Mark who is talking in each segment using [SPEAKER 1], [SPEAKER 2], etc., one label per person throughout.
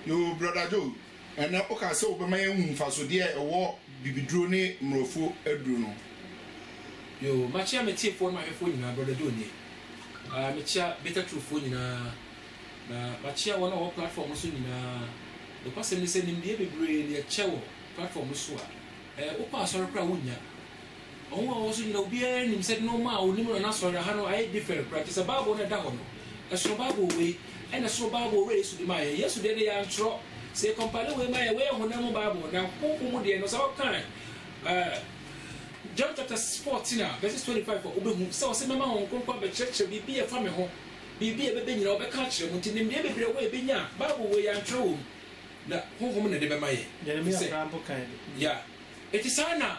[SPEAKER 1] Yo brother Joe and now okay so be my faso de ewo bibiduro ne mrofo aduro no.
[SPEAKER 2] Yo machia metie phone my phone na brother Joe ni. Mechia better true phone na machia one of platform so ni na the person say nim de bebre ne chewo platform so a opa sorry kra wonya. Onwa also ni obi nim said no ma onim na sorry ha no I different practice Bible na da ho no. Eso Bible we and so Bible we so di ma yesterday dey antro say compare we my way honam Bible na kokomu de no so kan John chapter 14 verse 25 for obehu say o say mama hon konko be church bibi e fa me ho bibi e bebe nyina obeka kire mu tinim de bebre we be nya Bible we antro wo na honhom na de be maye
[SPEAKER 3] Jeremiah Rambo kan
[SPEAKER 2] yeah it is ana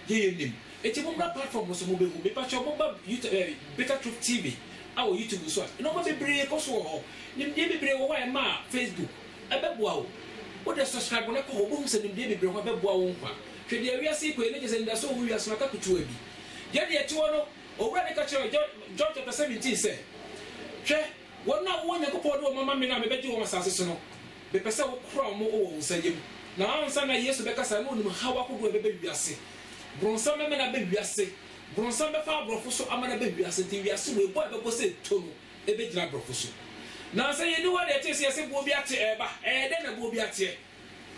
[SPEAKER 2] ye nim it is mobile platform so mo behu be pa cho mobile YouTube Better Truth TV our YouTube so no ma bebre ko so ho nim de bebre wo wa ma Facebook ebeboa wo wo de subscribe na ko bo se nim de bebre ho ebeboa wo nkwa hwe de wiase ko ene je nda so wo wiase na ka kutu abi ye de eti wo no owura de ka kire John chapter 17 say hwe wona wo nya ko podo mama me na me beji wo masase so no be pese wo kro mo wo nsayem na ansa na Yesu be kasa no nim hawa ko do be wiase bronsa me na be wiase bronsa be fa brofo so amana be wiase ti wiase we boy be bo se to no e be gina brofo so na say you know what it is yes bo bi ate eba de na bo bi ate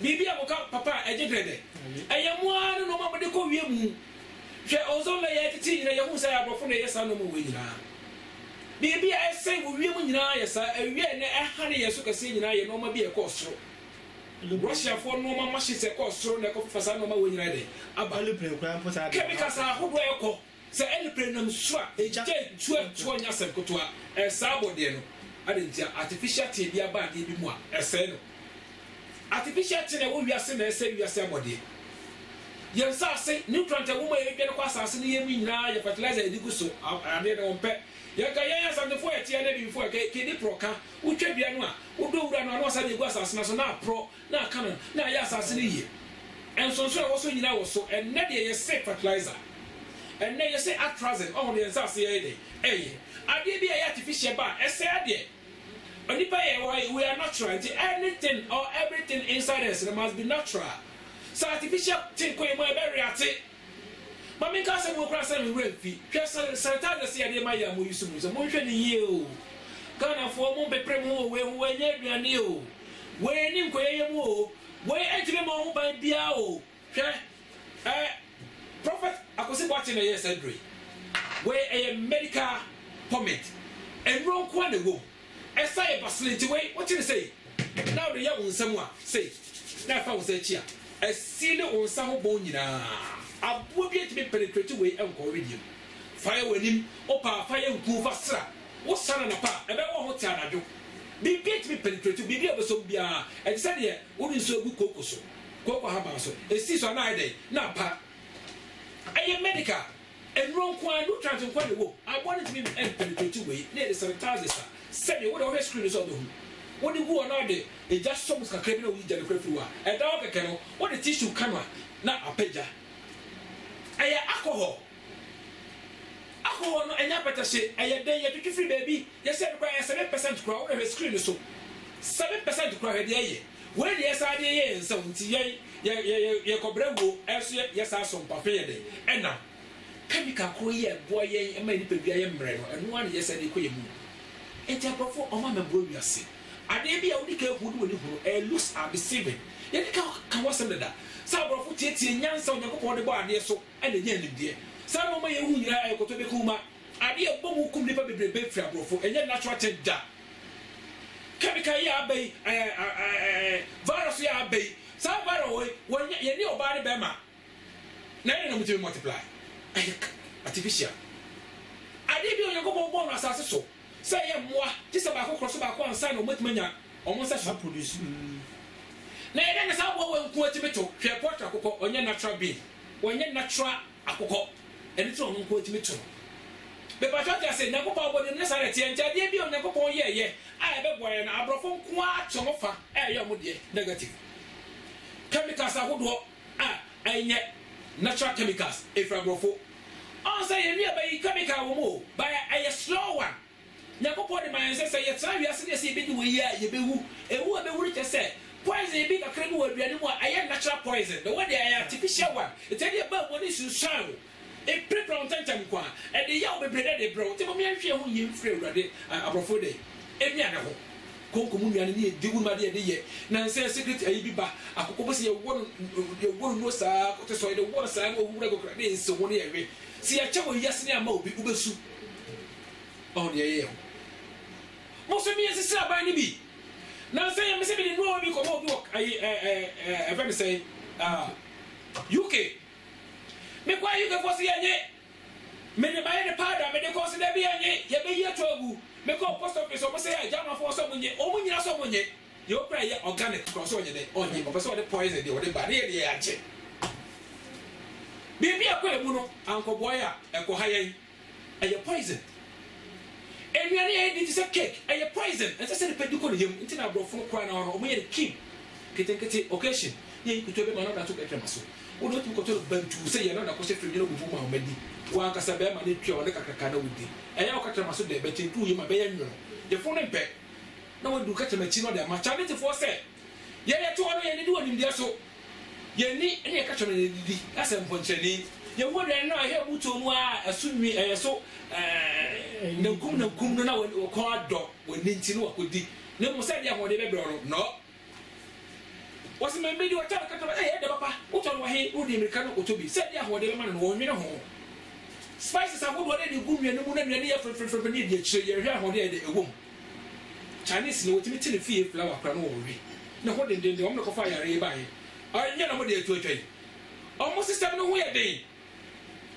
[SPEAKER 2] bibi amoka papa ejegede eyemu anu no ma de ko wie mu hwe ozo me ye titi nyina ye hu say abrofo na yesa no mo we nyina bibi a say wo wie mu nyina yesa ewie ne ehane yeso kase nyina ye no ma bi e ko soro Russia for no ma machi se ko soro na ko fasa no ma we nyina de aba
[SPEAKER 3] le pre kwa mposa de
[SPEAKER 2] chemicals a hodo e ko se ele pre nam so a e je tuo nya sem kotoa e sabo de no adentia artificial tea bia ba de bi mu a ese no artificial tea na wo wiase na ese wiase abode yen sa se nutrient wo ma ye bi ko asase ne yemi nyina ye fertilizer edigu so ade de won pe ye ka ye asante fo etie na bi fo ke di proka utwa bia no a wo do wura no na osa de gu asase na so na pro na aka no na ye asase ne ye enso so wo so nyina wo so en na de ye se fertilizer en na ye se atrazine on de sa se ye de ade bi ye artificial ba ese ade onipa ye we are natural anything or everything inside us must be natural so artificial thing ko e mo e be reate mama nka se mo kra se me refi hwe sanitizer se ade ma ya mo yusu mo so mo hwe ni ye o kana fo mo be pre mo we nya aduane o we ni nko ye mo o we entibe mo ho ban bia o hwe prophet akosi bwati na yes edre we a medical permit enro nko na go esai facility we what you say now the young someone say na fa wo say chia esile onsa ho bon nyina abo bi etibe penetrate we enko radio fire wanim opa fire nku fasra wo sana na pa ebe wo ho ti anadwo bi bi etibe penetrate bi bi obeso bia e say de wo bi so gu kokoso koko ha ba so esi so na ide na pa aye medical enro nko anu transit nko de wo abo ne tibe penetrate we na de sanitizer said you would always screen is on the who. What do you go on the it just so much criminal with the crefua. A dog a canoe, what the tissue camera, not a pager. I alcohol. Alcohol and better say, I day you took free baby. You said by 7% crowd of a screen so 7% crowd a day. When yes, I did, so ye cobrego, as yes, I saw Papa day. And now, chemical courier, boy, and many people and one yes, I did. Enti aprofo o ma membo wiase ade bia wodi ka hudu woni huru looks are deceiving ye ka wasem da sa aprofo tietie nyansa onyankopon de bo ade so ade nya nimdie sa no ma ye hu nyira ayokoto be kuma ade e bo mu kum nipa bebrebe fri aprofo enye natural thing da chemical ya abai virus ya abai sa virus we ye ni oba de be ma na ye no mutimi multiply artificial ade bia onyankopon bo no asase so say moi just about cross back one sign of manya almost a produce na ere na sa bo we nko atimeto hwe pot akoko onye natural being onye natural akoko eni tro nko atimeto be pa twa say na kopa obo ne sa rete ntia de bi onye kopa ye a ebe boye na abrofo nko a chomofa ye mo de negative chemicals ahodo enye natural chemicals if abrofo on say ye be chemical wo mo by a slow one Nyakopo de man say ye try we ase dey say be di we ye be wu ewu be wuri che say poison be a credible will be anymore. I am natural poison. The one they are artificial one. It's any about what is you show. A prepare on time, and the young be bread bro. Tell me, I'm sure you free already. Abroad day. Every other home. Community, the woman the year. Now, say secret, I be back. I could see your one was so the water side or whatever is so one year. See, I tell you, yes, near Moby, Ubesu. On the air. Most of me is a slap by me. Now, say, I'm saying, no, we come walk. I very say, UK. Make why you can foresee any. Many by the powder, many cause there be any, ye be your trouble. Make up post office or say, I jam for someone yet, or when you are someone yet. Your prayer organic cross on your day, on you, or the poison, or the body, the agent. Baby, a quay, Muno, Uncle Boya, a cohaye, and your poison. And we are is a cake, and your poison, as I said, Peduco, him, until I brought 4 crown or made a king. Kitty occasion, ye could tell me another took a tremasso. Or not to go to Ben to say another question from you before my bedi. One Casabama, the pure, the Cacana with thee. And I'll cut a masso there, betting 2 in my bayan. The phone and pet. No one do catch a machine there, my charity for say. Yet, I told me do in there so. Ye need any catch a lady, that's a puncheni. You wouldn't know I hear Mutu, assume me, so. No cum, no, or card dog when Nintino could be. No more said, yeah, whatever, no. Was my video attack? I had the papa. What on my head would the American to be said, yeah, whatever man won't mean a home. Spices are good, whatever you go, and no one and the effort from the idiot, so you're here, a womb. Chinese know what you tell fear flower crown over. No, what did the Omnico fire by? I never did to a trade. Almost a 7 way a day.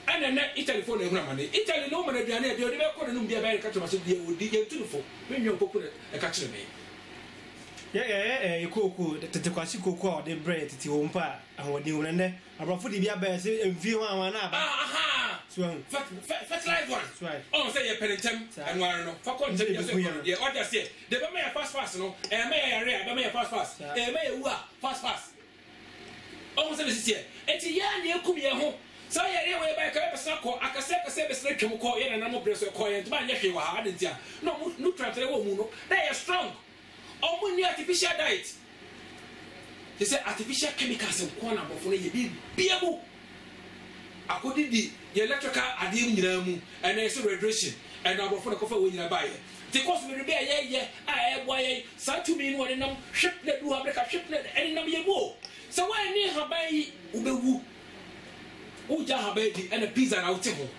[SPEAKER 2] And then Italy for the money. Italy, no man, the other couldn't be a very customer, so they would dig into the phone when you put a catcher me.
[SPEAKER 3] You cook the Quasico, the bread, the Wompa, and what you and about 40 bears and view one.
[SPEAKER 2] Aha! First life one. Right. Oh, say a penitent and one for content. Yeah, what I say. The may a fast, no, and may a rare, may a fast, and may a fast. Almost this year. It's a year near Kumia home. So I anyway by Capasaco, I can say a service like you call in and I'm a press or coin to my nephew. I didn't hear. No, no, they are strong. Only artificial diet. They say artificial chemicals and corner before you be beable. I could the electrical adium and there's a radiation and I'm for the coffee when you buy it. The cost will be a year, I have why such to me one in them shiplet who have a shiplet and number you go. So why near Habai Ubewu Uja Habedi and a pizza out of home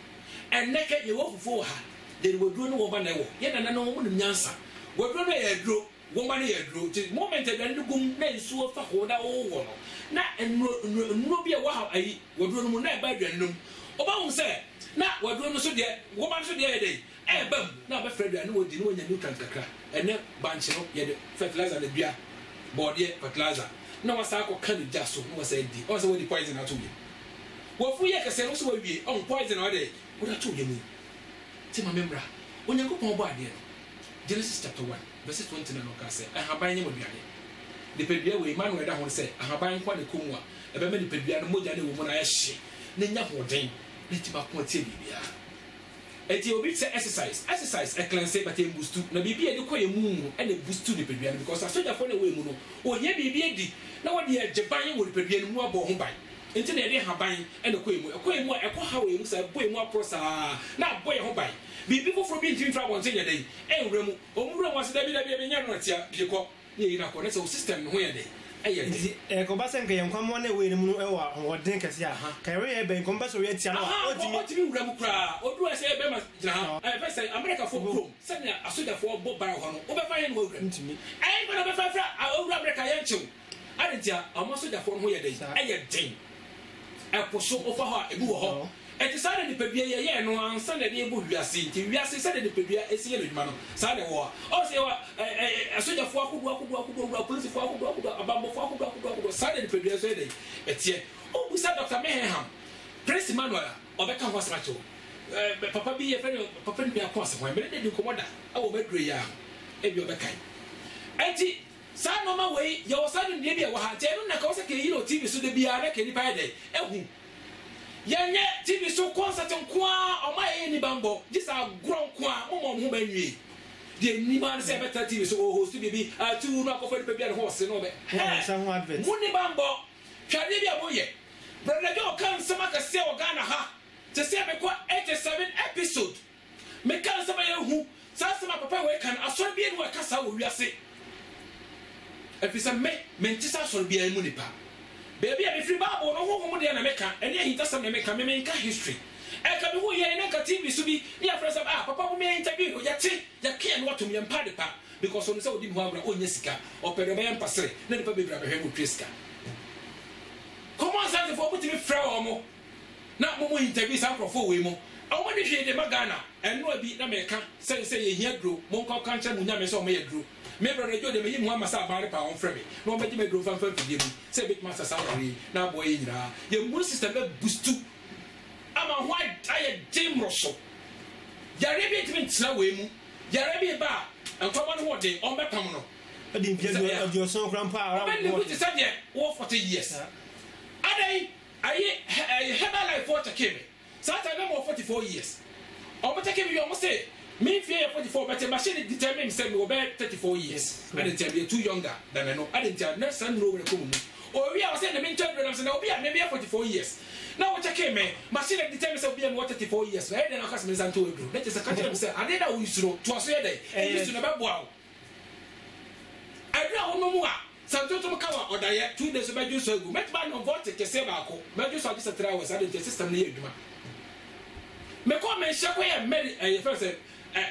[SPEAKER 2] and naked you over for her. They will do no one, yet another woman answer. We're going to draw. Woman here drew the moment and the boom men so for hold our own. Not and no be a wow, I would run my bedroom. Obama said, not what run so dear, woman so dear day. Eh, bum, now my friend, I know what you know when you can't crack. And then bunch of yet fertilizer the beer, body fertilizer. No, I saw candy just so was said, also the poison out to me. Well, for you can say also be on poison all day. What I told you, Tim, remember when you go on board here. Genesis chapter 1, verse 29, I have buying him. The Pedria way, man, where I want to say, I have buying quite a kumwa, a very Pedria, more than a woman I see. Nanya Hordain, let him up what it will be exercise, I can say, but a boost to no be a quay moon and a boost to the Pedria because I saw that for the way moon, or ye be a no one here, Japan would Pedria more born by. Until they have buying and a quay more, a how we must have boy more prosa, not boy home by. Be people from being three from 1 day, and Remo, or was the WWNatia, you call you know, system where they. A combatant can come one way or drink as ya, carry a bank compassory at Tiana. What do you Ramukra? Or do I say Bema? I say America for home, send a suit for Bob Baron, over fine woven to me. I ain't going to be I will grab a Kayancho. I didn't tell a muscle that phone where they say, I ding. I push over her a boo hall. And decided the Pebia, no one Sunday, we are seeing, we are saying the Pebia is here in Mano, Sunday war. Also, a soldier for who police for who Sunday the Pebia said, it's here. Oh, we said Dr. Mayhem, Prince Emmanuel, or the Canvas Macho. Papa be a friend of Papa be a consequence, but they do commander. I will make Ria, if you're the kind. Auntie, son on my way, your son in Libya will have 10 TV so the BR can buy day. Yan TV so concert on qua or my any bambo. This are grown qua, who may be. the Niman say better TV so host baby two no for the baby horse no be
[SPEAKER 3] some advert
[SPEAKER 2] Muni Bambo Chadibia Boye Brother Joe can some of the say Ghana ha to say me 87 episode me can some who sama papa we can asori bi enu akasa wo wiase efisa me mentisa asori bi enu nipa baby a me free bible no ho mo de na meka ene ahinta sam na meka me nka history e ka me hu ye na ka TV so bi ya fresa papa wo me interview ya ti ya ke no wato me mpa de pa because on say odi mu abra onya sika opere be empasere na nipa be bra be hwe mo treska common sense for put me frɛ wo mo na mo interview sam profo we mo awo de hwe de magana eno abi na meka say ye hia dro mo nka kancha mu nya me so mo ye dro me brother jo de me yi mu amasa abare pa on frɛ me no be me dro fan fidie mu say big master salary na boy nyira ye mu system be boostu ama why aye jim rosso yare bi timi ntsna we mu yare bi ba nkoma no de on be pam no
[SPEAKER 3] adi mpia do so krampa ara
[SPEAKER 2] wo ti say wo 40 years adai aye Herbalife for take me Satan number 44 years. Or but take me you must say me fear 44 but the machine determine say me about 34 years. I didn't tell you too younger than I know. I didn't tell next son no come. Or we are saying the main term I'm saying now be maybe 44 years. Now what take me machine determine say be 34 years. Right then cause me san to do. That is a country say I did that we should to say that. And you should never wow. I don't know more. Santo to Makawa or Daya 2 days about you so good. Met man on vote to say about Major Sadis 3 hours. I didn't system near you. Me come and share where I first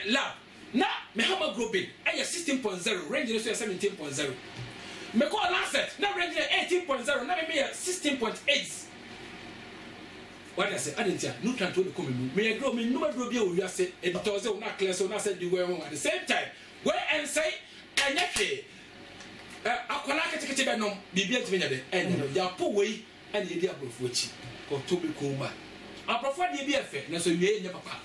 [SPEAKER 2] lab. Now, me have a group in 16.0, range is 17.0. Me call Lancet, now range 18.0, now me 16.8. What I say, I didn't tell no can to the coming. Me grow me no grow be you say editors will not clear so not said you were at the same time. Where and say, and yet, Akonaka take it no, be beat to me, and ya poor way and the idea of which or to be cool. I prefer the BFA, so you ain't papa.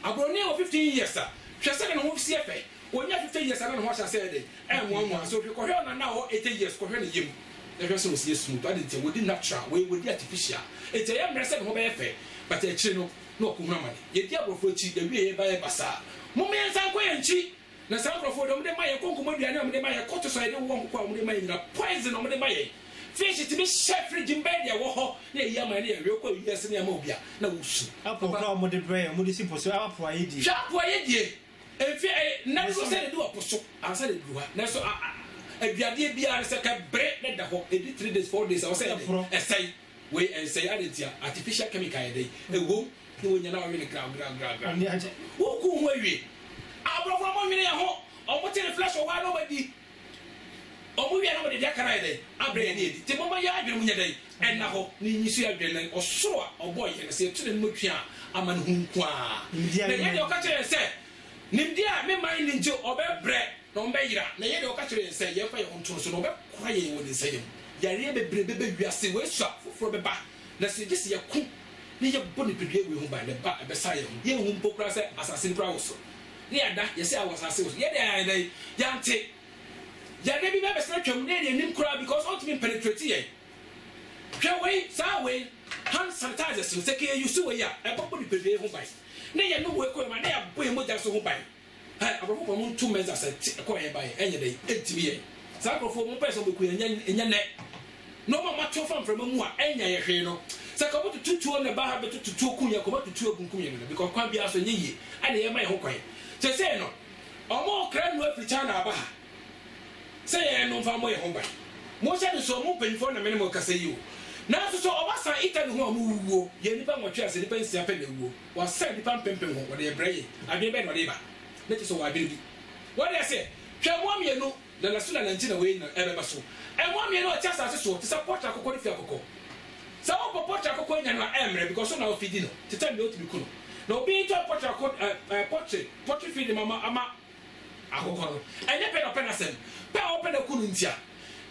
[SPEAKER 2] I brought near 15 years, sir. She said, I won't see a pay. When you have 15 years, I don't know what I said. And 1 month, so if you call her now 18 years, call her him. The person was yes, smooth. I didn't tell you, natural, we would be artificial. It's a young person who BFA, but a chino, no Kumamani. Yet, Diablo for cheat the way by a bazaar. Moments are quite cheap. The sound of them, they might come to they might cut so I don't want to come to my poison on the May. Fish to be chef in bed, war, near Yamania, Yoko, yes, near Mobia. No,
[SPEAKER 3] Apple with the brain, would you see for sharp why you
[SPEAKER 2] sharp why you if never said do a push, I said it. That's so if you did be a second break, the whole 3 days, 4 days, I say, and say, wait and say, I didn't artificial chemical day. A womb, when you're not really ground. Who come away? I brought 1 million home, or what's in the flash of one nobody. Oh, we are nobody that can I bring it. The moment you have been day, and now you see a villain or so, or boy, and say to the Mutia, a man whom qua. The your catcher said, Nimdia, me mind in Joe or bread, no beira. The yellow catcher say, you're fire on toast, no crying when they say him. Yaria baby, we are still way shop for the back. Let's see this year cook. Near bonnet to deal with whom by the back beside him. You whom Pocra said, assassin Browser. Near that, you say I was assassin. Yet, they young take. Ya never never snatch your name and cry because ultimately penetrate ye. Can wait, way, hand sanitizers, so take care you so ya, a properly prepare home by. Nay, no work with my name, boy, more than so by. I approve among 2 men as a quiet by any day, 8 years. Sample for 1 person between in your neck. No more much from a more, any hero. So come to 2 on the bar, but to 2 Kuya, come to 2 Kuya, because can't be asked ye, and they are my home. So say no, or more crime worth for China. Say no family home by. Most of the so open for the minimum can say you. Now, so Obasa Italy who Yenipan or Chess, depends on the was said the pump pimping what they bring. I be better whatever. That is all I believe. What I say, shall 1 year no, the Lasuna and Tina Wayne ever so. And 1 year no just as a sort to support our Coco Fiaco. So, Porta Coco and Emery because on our feeding to tell you to be cool. No being to a portrait feeding Mamma Ama. And you pay a penasem. Pay open a Kununtia.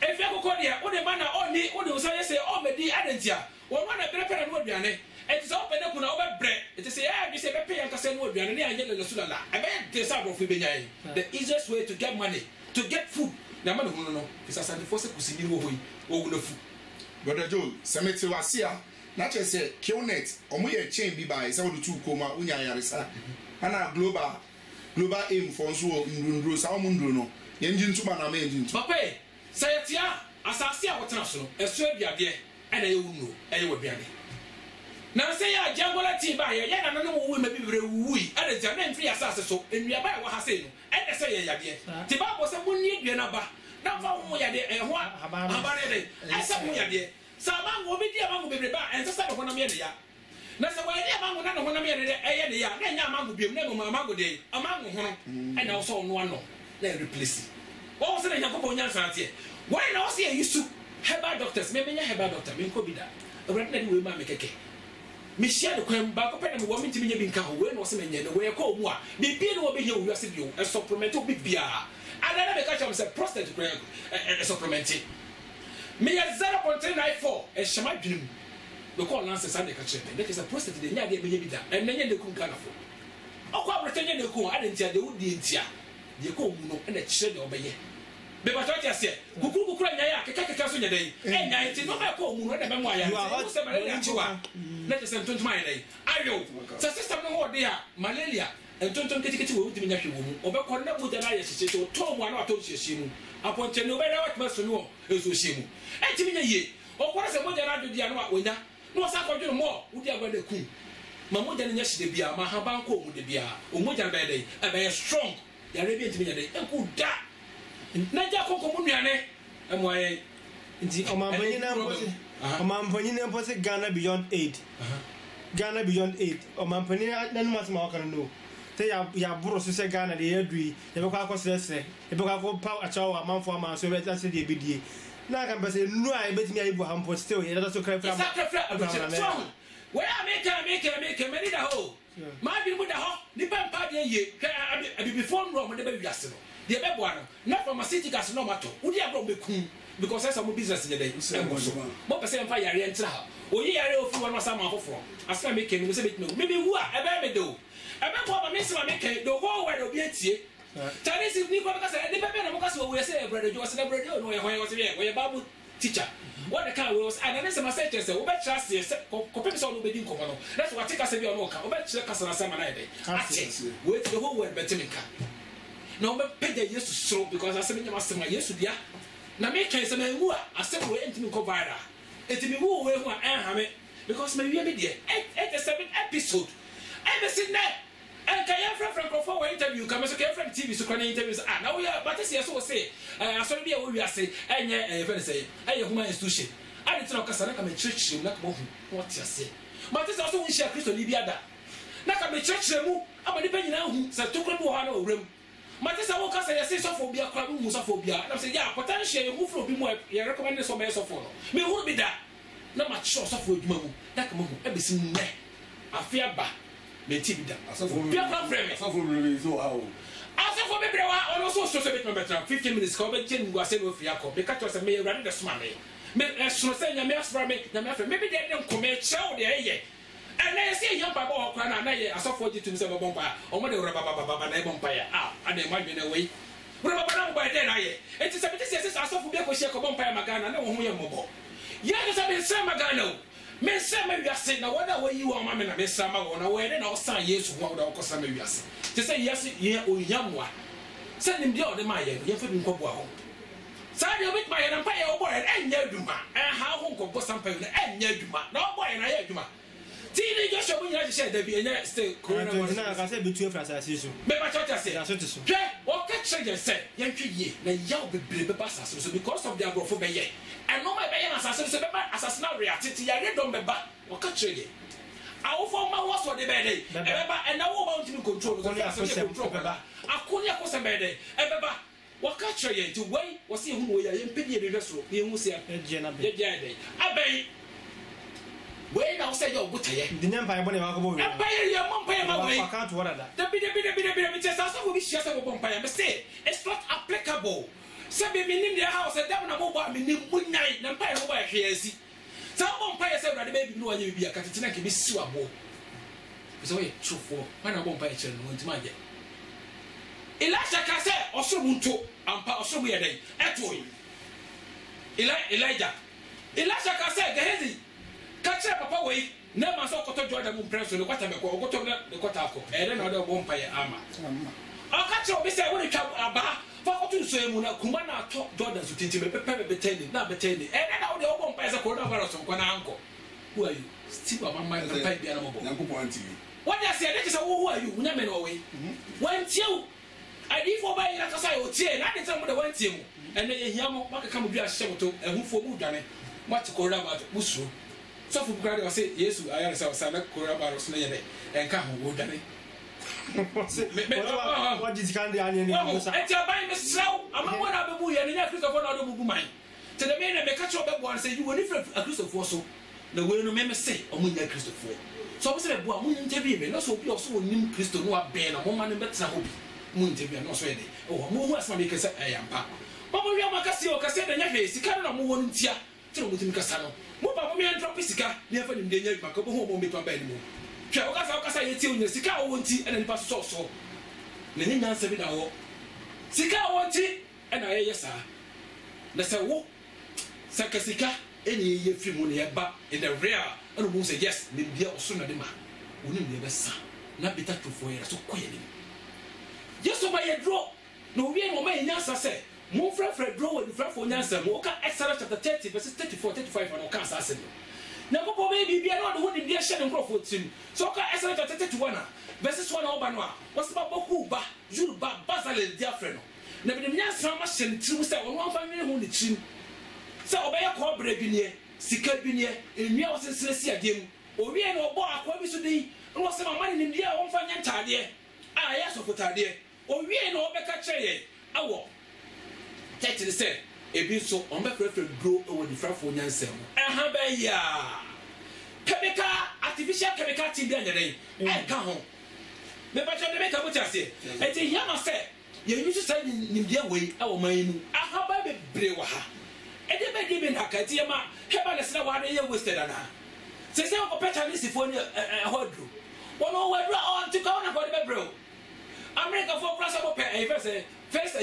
[SPEAKER 2] If you go there, what the man only, what the say, oh, the Adentia, or one of the pen and wood, it is open up on our bread. It is a say, pay and Cassan would be an idea of Sula. I bet the Sabo Fibinay. The easiest way to get money, to get food. The man who know is as a force of Kusini or the food.
[SPEAKER 1] Brother Joe, Cemetery was here. Not just say, kill net, or we a chain be by some of the 2 coma, Unya Yarisa, and our global. global aim for nso ndunduro sa omo nduro no yenji ntuma na ma yenji ntuma
[SPEAKER 2] papa sayetia asase a wotena so no esu aduade ana ye wunu eye waduade na se ya jangola ti ba ye na no wo ma bibre wuyi ada ja na mfiri asase so enua ba wa ha se no ene se ye yade ti ba bo se munni adua na ba na fa wo yade ho habare de asa mu yade sa mango bi dia mango bibre ba ense sa ho na me ya na se wa dia mango na ho na me de eye de ya na nya mango biem na mo mango de amango ho no ena wo so no ano na replace wo se na yakobo nya santie why na wo se yisu herbal doctors me nya herbal doctor me ko bi da obran na di we ma me keke me share the kwem ba ko pe na me wo me ntimi nya bi nka ho we na wo se me nya no we ko mu a bi bi no wo be nya wo ase bi o e supplement o bi bia ana na me ka cham se prostate kwem e supplement me ya 0.94 e shama dwunum we call nance Sunday ka chere de ke se prostate de nya de be nya bi da en nya de kun kana fo okwa abrete nya de kun ade ntia de wo di ntia de ko mu no na chere de obeye be ba twa ase kukuru nya ya keka so nya dai nya nti no ba ko mu no de be mu aya nti se ba le achiwa na te se ntontoma aya dai ayo se system no ho de a malaria entonton ketiketi wo ntimi nya hwe wo mu obekọ na mu jana ya hyehyɛ to to mu ana wato hyehyɛ mu aponche no be na watma so no ezo hye mu entimi nya ye okoro se mo jana adodi ana onya no sa ko dwene mo wudi agba ku ma mo jana nya hye de bia ma ha ban ko mu de bia o mo jana be dai e be strong ya rebi entimi nya dai enku da na ja ko mu nuane emo aye
[SPEAKER 3] nti omampanyi na mposi Ghana beyond aid Ghana beyond aid omampanyi na no masema wakana no te ya buro so se Ghana de yadui ye bekwa akosese ye bekwa akọ achawo amanfo ama so be tase de ebidie na kan pese nu a ebetimi ayibu hampo still ye da so kra fra
[SPEAKER 2] where make many da ho ma bi mu da ho ni pa de ye abi before no mo de be wiase no de be boa no na pharmaceuticals no mato udi agro be kun because there's some business in the day mo pese mfa yare entra ha oyi yare ofu won asa ma foforo asa make no se betime maybe wu a ebe me do ebe ko ba me se ma make do go where obi atie tani si ni ko ka say de pepe na mo ka so we say brother jo say brother no ye hwan was be we babu teacher what the car was and then some say say we be trust say ko pepe so no be din ko no that's what take us be on no ka we be trust ka sana sama na dey ati wait the whole world betime ka na we be pay Jesus so because I say me ma sema Jesus dia na me twen se ma wu a asem we entimi ko viral etimi wu we hu a ha me because me wie me de 87 episode I be sitting there and can you from for interview come so can from TV so can interviews now we are but say so say asori bia we ase enye friend say eye human institution ade tena kasa na ka me church na ka mo hu what you say but say also we share Christo ni bia da na ka me church mu abani pa nyina hu say tokro bi wo ha na owrem matisa wo kasa ya say sofo bia kwa mu sofo bia na say ya potential ye hu fro bi mu ye recommend so me sofo no me hu bi da na ma sure sofo adwuma mu na ka mo hu e be sin ne afia ba me ti bi da asofo bia kwa frame asofo bi so ha o asofo be brewa ono so so bit no better 15 minutes ko be chen ngwa se no fia ko be ka to say me rade de soma me so say nya me asfra me nya me afra me be de dem ko me chew de eye and I say young papa or cran na asofo ji tum se bo bompa o mo de baba na e bompa ya ade ma dwe na we baba na bo de na ye enti se be se asofo be ko she ko bompa ya magana na wo hu ye mobo ye de se be se magana me se me wiase na wona we yi wo ma me na me sa ma wo na we na o san Yesu wo da o ko sa me wiase te se yase ye o yamwa se nim de o de ma ye ye fa bi nko bo ho sa de o bit ma ye na pa ye o bo e nya aduma ha ho nko bo sampa ye na nya aduma na o bo ye na ye aduma tini Joshua bunya ji share da bi enya stay corona was
[SPEAKER 3] na ka say bitu efra sa sisu
[SPEAKER 2] me ba church say
[SPEAKER 3] na so te so
[SPEAKER 2] hwe o ka church say yan twi ye na yaw bebre be ba sa so because of the agrofo be ye and no be ye na sa so be ba assassinal react ti ya redom be ba o ka church ye awo fo ma wo so de be dey e be ba and na wo ba ntimi control so ya so control be ba akoni akosa be dey e be ba o ka church ye ti wey wo se hu wo ya ye mpedi ye be so ye hu se
[SPEAKER 3] e je na be
[SPEAKER 2] ye je dey abai we now say your butaye
[SPEAKER 3] the name pa ebone wa ko bo we
[SPEAKER 2] abai ya mon pa ma we
[SPEAKER 3] account what that
[SPEAKER 2] the be just as we share say bon pa me say it's not applicable say be minim the house dem na mo ba minim bunyan na pa no ba hwe asi say bon pa say brother baby no anya bibia ka tete na ke bi siwa bo so we true for when na bon pa chere no ntima je Elisha ka say osoro munto ampa osoro ye dai etoyi Elijah ka say Gehazi catch papa way never saw Cotton Jordan press on the quarter because Ogoton the Kotako, and then other bomb by Ama. catch your missile when you come about for to say, Kumana talk Jordan to teach him a pretending, not pretending. And now the open by the coronavirus on one uncle. Who are you? Still on my mind, the pipe animal. What I said, that is who are you? Never know. Went you. I did for buying like a side or chain, I didn't tell me the one team. And then you might come to be a show to and who for Mudane. What to call about Musu. So for Grady, I say, yes, I answer Sana coronavirus and come Mudane.
[SPEAKER 3] What did you can't do? And
[SPEAKER 2] you're buying the slow. I'm not one of the boy and enough of one other woman. To the man that catch up one say you were different a Christopher so. The way no member say, or we like Christopher. So I said, well, we interview me, not so be also new Christo, no Ben, a woman in better hobby. Moon to be not ready. Oh, more was my because I am papa. But we are Macasio Cassette and Yafe, Sicano, Moon Tia, to Casano. Moppa, me and Tropisica, never in the Yac, Macapo, won't be Pambelmo. Chaucasa, you tell the Sicao won't tea and then pass so. Then answer it now. Sicao won't tea, and I, yes, sir. That's a walk. Sakasica, any year few money about in the rear, and who say yes, maybe sooner than man. Wouldn't be the son. Not be that for you so quietly. Just so by a draw. No, we ain't my answer say. More Fred draw with the Fred for answer. Mocha Exodus chapter 30, verses 34, 35 on Kansas. Now, baby, be not holding the Shannon Crawford soon. So, Exodus chapter 31, verses 1 over 1. What's about Bokuba, Juba, Basil, dear friend? Never the Yansa machine, two set on 1 family who the chin. So, obey a corporate binier, Sika binier, in your senseless again. Or we ain't no boy, what we should do. And what's my money in the air on Fanyan Tardier? Ah, yes, of Tardier. Or we ain't no better chair. I walk. Take to the set. A bit so on my preferred grow over the front for Yansen. Ya chemical, artificial chemical team the other day. And come home. The better the make a what I say. And the Yama said, you used to say in their way, our mind. I have a brewaha. And they may give in Hakatiama, Heaven's now 1 year wasted on her. Says now, better this if one hold you. One over on to go on about the bro. America for plus of a first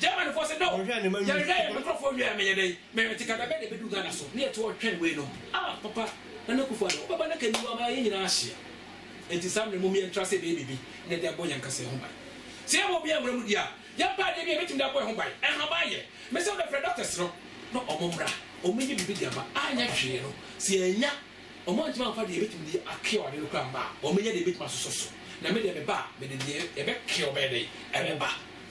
[SPEAKER 2] Germany for said no. You're microphone, you may take a better do than us near to our train way. No, ah, papa, and look for Papa can do my in Asia. It is some movie and trust a baby, let their boy and Cassie home by. See, I will be a remudia. Young party be making that boy home by, and how by it. Miss all the productors, no, Omombra, or maybe bigger, but I never see ya. O monte man fa de betim de akio de lokra mba o menye de betim asoso na me de be ba me de e be kio be de e be ba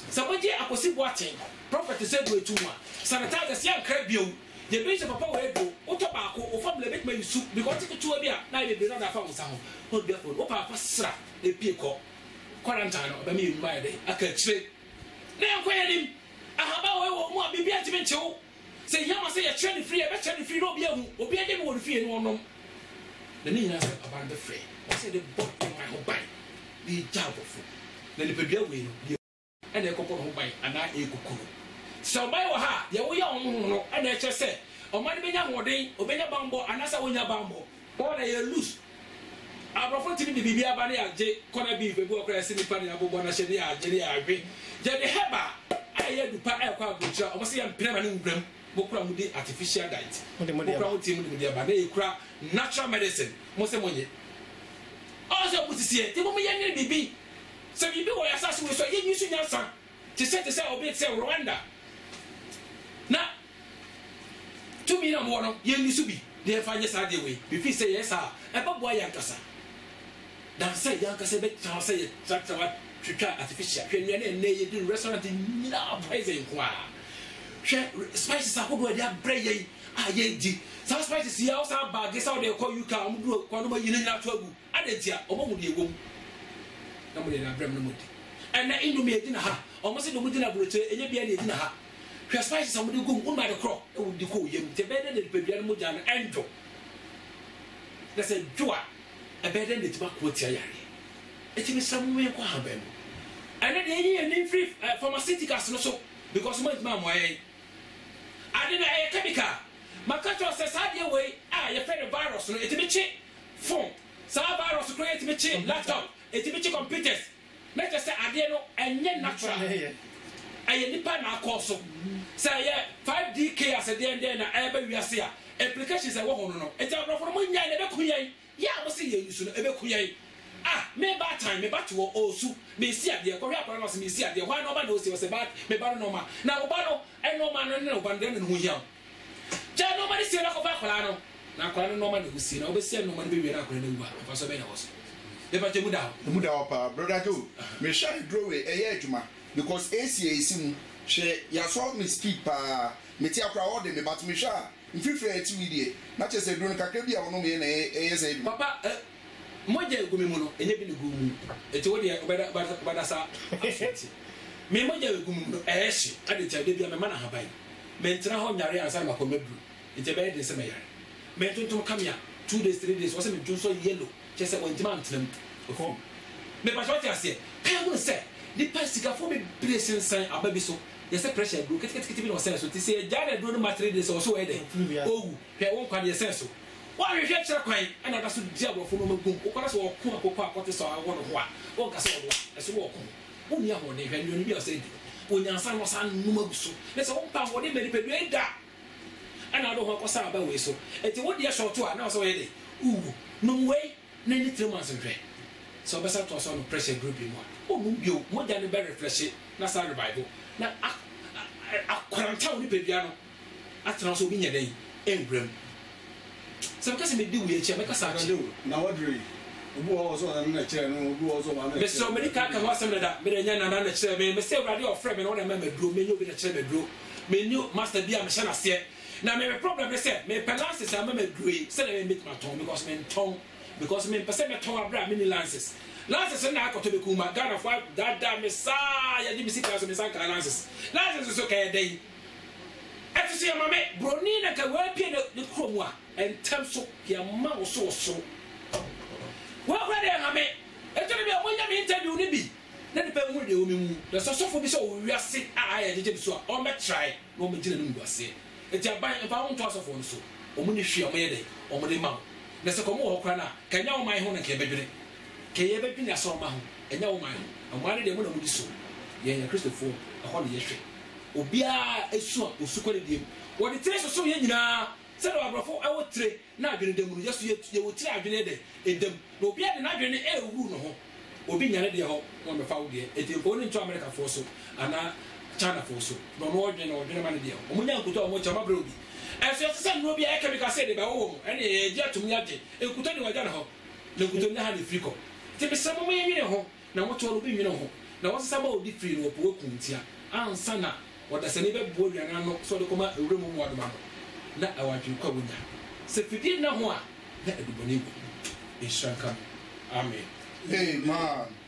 [SPEAKER 2] so mo je akosi boaten prophet said we tu ma sanitize yan kra bio de be se papa we do o to ba ko o family betim yusu because ti tu bia na be na fa wo sa ho o be o papa sra de pie ko quarantine o be me mba de aka kire na yan ko yanim ahaba we wo mo bibia ti me nchewo se yama se ye trend free e be trend free no bia hu obi ade me wo free no no. The name is about the frame. I said the boy in my home by the job of food. Then the people will and a couple home by and I a cuckoo. So by her, the way on and I just said, O man be young or day, obey a bambo, and as I win a bambo, or they lose. I prefer to be the Bibia Bania, J. Corner beef, a book, a silly panny, a book, a shady, a jelly, a bit. Jelly Heba, I had to pay a car, which I was saying, permanent grim. Bokra mu de artificial diet. Bokra mu team de dia ba na ekura natural medicine. Mo se monye. Also put see te mo me yan bibi. Se bibi wo yasase we so ye nyisu nyansa. Te se obi te Rwanda. Na 2 million mo no ye nyisu bi. De fa nye sa de we. Bifi say yes ah. E ba boy yankasa. Dan say yankasa be tan say trakta twitwa artificial. Hwe nua na ye do restaurant ni na poison kwa. Spices are good they are bread. Di some spices here also bag this how they call you can do kwano yin na to agu adentia omo de egom na mo de na brem no modi and na indomie edi na ha omo se do modi na broche enye bia na edi na ha hwe spices am de gum un ma de kro e wo di ko yem te be de pebia no moja na endo na se joa e be de tiba ko tia yare e ti mi sam me ko ha ben and na de enye free pharmaceuticals no so because mo mo yen adena e chemical makato says how way you find the virus no it be che phone sa virus create be che laptop it be che computers make just say ade no enye natural aye nipa na akoso say 5DK as the end na e be wiase a applications e wo ho no e ja brofo mo nya na be kuyan ya mo say ye yusu no e be kuyan me ba time me ba to osu me si ade ko hwe akora no se me si ade hwa no ba no se se ba me ba no ma na oba no e no ma no ne oba de ne ho hia ja no ma ni se na ko ba akora no na akora no ma ne husi na obe si no ma ne be wi na akora na wu a fa so be na wo so e ba je mu da
[SPEAKER 1] pa brother Joe me share draw we e ye adwuma because AC mu she ya so me speed pa me ti akora all de me but me sha mfifre eti wi die na che se drone kakra bi a wono me na e say
[SPEAKER 2] papa moja gumi mu no enye bi ne gumu eti wo de obada sa afeti me moja gumi mu no ehye ade cha de bi me mana haban me ntra ho nyare ansa ma ko mebru eti be de se me yare me tontom kamia 2 days 3 days wo se me dun so yellow che se won tima antram ko me pa so ti ase ka go se di pasika fo me blessing san ababi so yes pressure go ketekete bi no sense so ti se jare do no matter dey so so we dey owu hwe won kwa dey sense so wa hwe hwe kira kwan ana da so dia bo fo no magum o kwa so o ko akoko akote so awo no ho a o ka se o do e so wo ko won ya ho dey hwe ni bi o se di onyansa no san no magu so le se won pa wo dey meri pe du eda ana do ho ko sa ba we so eti wo dey short to a na so we dey no way na ni 3 months hwe so besa to so no pressure group bi mo o no bio mo ja ne be refresh na sa revival na akwaranta oni pebia no atena so bi nya den engram so because me di we eche me kasa achi
[SPEAKER 4] na wadri obu o so na kire no obu o so ma
[SPEAKER 2] me so me ka ho asem da me nya na kire me say urade of friend me no na me duro me nyo bi na kire me duro me new master bia me hye na se na me problem be say me balances am me duro say na me meet my tongue because me person me tongue abra me ni lances na akoto be kuma Ghana for that me sa ya di misika so me sa ka lances so ka dey etisi ya mame broni na ka wa pie de kromu a entem so ya ma wo so wa kwa de hame etoni bi omonya me interview ni bi na de pe hu de omi mu the sosofo bi so o wiase a ya jeje bi so o me try no me gina no ngwase eti aban e ba won to asofo no so o mu ni hwe o me ye de o mu de ma na se komo ho kra na kanya wo man ho na ke bedwere ke ye bedwi na so ma ho enya wo man ho o man de mu na mu di so ye ya Christopher a ho ne ye hwe obia esu osukore diem wo de tre so ye nyina se do abrofo e wo tre na adwene dem no yeso ye wo tre adwene de edem na obia de na adwene e wu no ho obi nyane de ho won be fa wo de etimpo ni nto America fo so ana China fo so no no odwene man de o munya nkuto o mo chama bra obi eso se no obi e chemical se de be wo ene e je atum ya de ekuto ni waja na ho na ekuto ni ha de friko te be samo mo ye nwene ho na mo to obi nwene ho na wo sasa ba odi free no po kuntia ansa na wada se ne be bo aduana no so de koma ewremu mu adoma no na awadwi kwa bunya se fidi na ho a na eduboni bu inshallah amen
[SPEAKER 1] amen